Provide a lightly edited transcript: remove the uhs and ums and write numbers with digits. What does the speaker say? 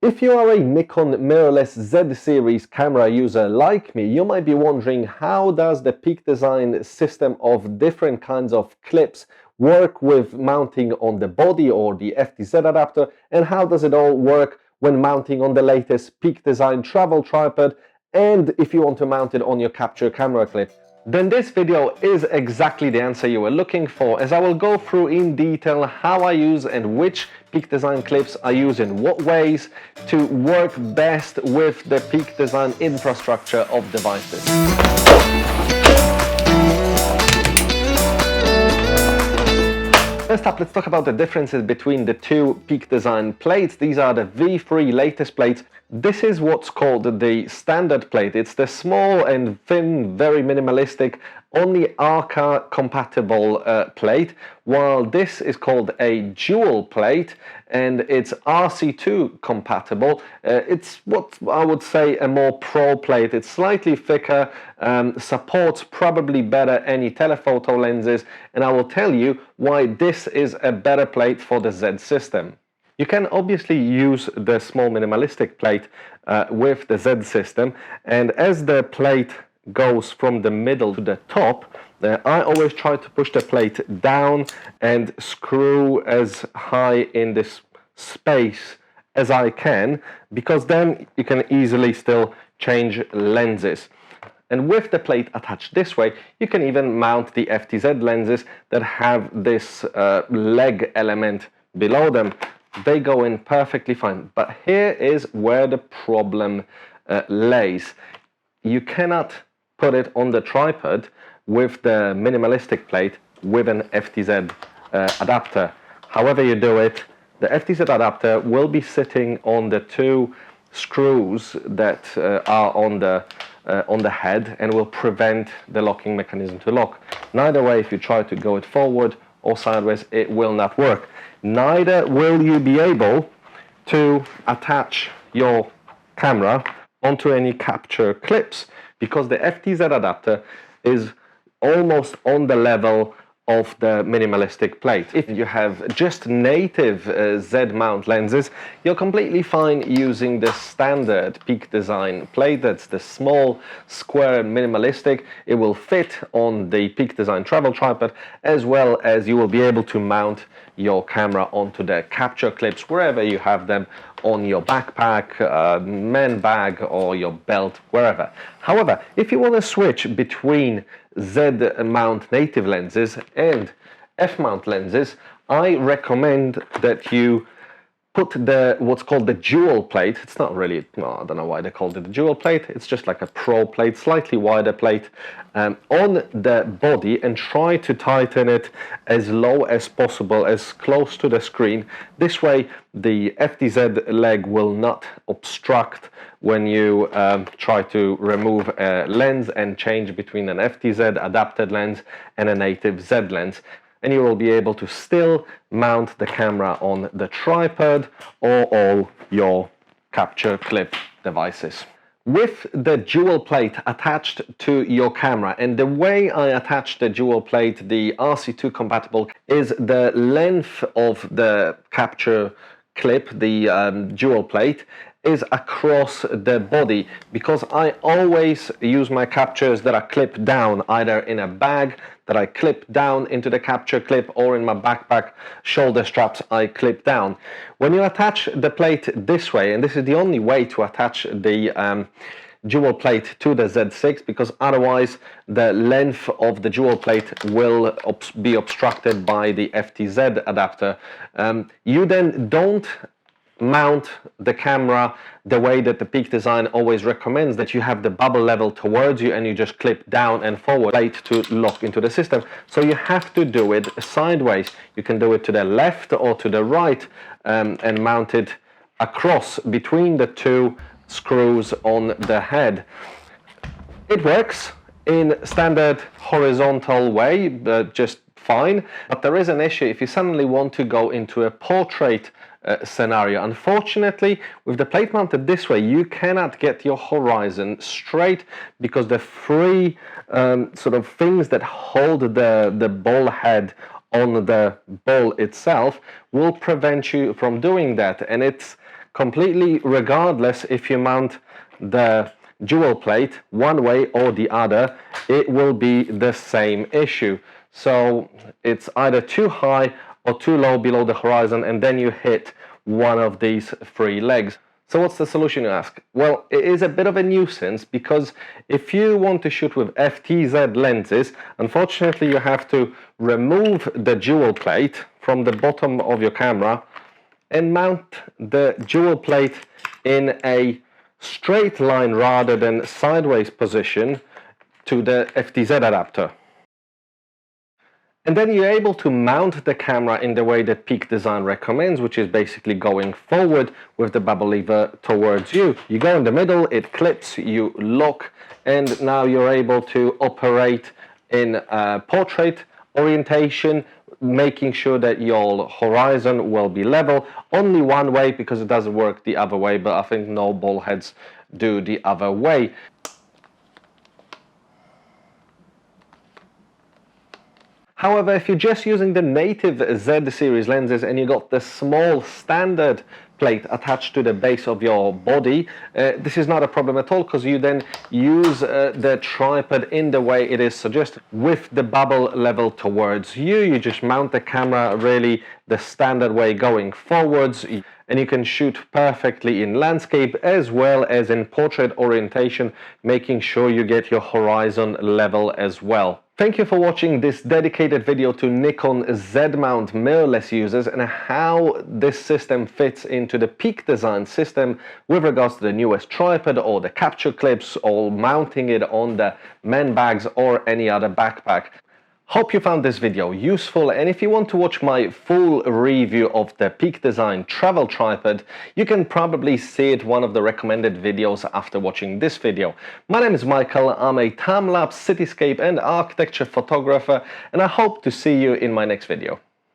If you are a Nikon mirrorless Z series camera user like me, you might be wondering, how does the Peak Design system of different kinds of clips work with mounting on the body or the FTZ adapter, and how does it all work when mounting on the latest Peak Design travel tripod, and if you want to mount it on your capture camera clip? Then this video is exactly the answer you were looking for, as I will go through in detail how I use and which Peak Design clips I use in what ways to work best with the Peak Design infrastructure of devices. First up, let's talk about the differences between the two Peak Design plates. These are the V3 latest plates. This is what's called the standard plate. It's the small and thin, very minimalistic, only Arca compatible plate, while this is called a dual plate and it's RC2 compatible. It's what I would say a more pro plate. It's slightly thicker, supports probably better any telephoto lenses, and I will tell you why this is a better plate for the Z system. You can obviously use the small minimalistic plate with the Z system, and as the plate goes from the middle to the top, I always try to push the plate down and screw as high in this space as I can, because then you can easily still change lenses. And with the plate attached this way, you can even mount the FTZ lenses that have this leg element below them. They go in perfectly fine. But here is where the problem lays. You cannot put it on the tripod with the minimalistic plate with an FTZ adapter. However you do it, the FTZ adapter will be sitting on the two screws that are on the head and will prevent the locking mechanism to lock. Neither way, if you try to go it forward or sideways, it will not work. Neither will you be able to attach your camera onto any capture clips, because the FTZ adapter is almost on the level of the minimalistic plate. If you have just native Z mount lenses, you're completely fine using the standard Peak Design plate. That's the small, square, minimalistic. It will fit on the Peak Design travel tripod, as well as you will be able to mount your camera onto the capture clips wherever you have them, on your backpack, man bag, or your belt, wherever. However, if you want to switch between Z mount native lenses and F mount lenses, I recommend that you put what's called the dual plate. It's not really, I don't know why they called it a dual plate. It's just like a pro plate, slightly wider plate, on the body, and try to tighten it as low as possible, as close to the screen. This way the FTZ leg will not obstruct when you try to remove a lens and change between an FTZ adapted lens and a native Z lens. And you will be able to still mount the camera on the tripod or all your capture clip devices. With the dual plate attached to your camera, and the way I attach the dual plate, the RC2 compatible, is the length of the capture clip, the dual plate, is across the body, because I always use my captures that are clipped down, either in a bag that I clip down into the capture clip, or in my backpack shoulder straps I clip down. When you attach the plate this way, and this is the only way to attach the dual plate to the Z6, because otherwise the length of the dual plate will be obstructed by the FTZ adapter. You then don't mount the camera the way that the Peak Design always recommends, that you have the bubble level towards you and you just clip down and forward plate to lock into the system. So you have to do it sideways. You can do it to the left or to the right, and mount it across between the two screws on the head. It works in standard horizontal way, just fine, but there is an issue if you suddenly want to go into a portrait scenario. Unfortunately, with the plate mounted this way, you cannot get your horizon straight, because the three sort of things that hold the ball head on the ball itself will prevent you from doing that, and it's completely regardless if you mount the dual plate one way or the other, it will be the same issue. So it's either too high or too low below the horizon, and then you hit one of these three legs. So what's the solution, you ask? Well, it is a bit of a nuisance, because if you want to shoot with FTZ lenses, unfortunately you have to remove the dual plate from the bottom of your camera and mount the dual plate in a straight line rather than sideways position to the FTZ adapter. And then you're able to mount the camera in the way that Peak Design recommends, which is basically going forward with the bubble lever towards you. You go in the middle, it clips, you lock, and now you're able to operate in portrait orientation, making sure that your horizon will be level. Only one way, because it doesn't work the other way, but I think no ball heads do the other way. However, if you're just using the native Z series lenses and you got the small standard plate attached to the base of your body, this is not a problem at all, because you then use the tripod in the way it is suggested with the bubble level towards you. You just mount the camera really the standard way going forwards, and you can shoot perfectly in landscape as well as in portrait orientation, making sure you get your horizon level as well. Thank you for watching this dedicated video to Nikon Z mount mirrorless users and how this system fits into the Peak Design system with regards to the newest tripod or the capture clips, or mounting it on the man bags or any other backpack. Hope you found this video useful, and if you want to watch my full review of the Peak Design travel tripod, you can probably see it one of the recommended videos after watching this video. My name is Michael, I'm a time-lapse, cityscape and architecture photographer, and I hope to see you in my next video.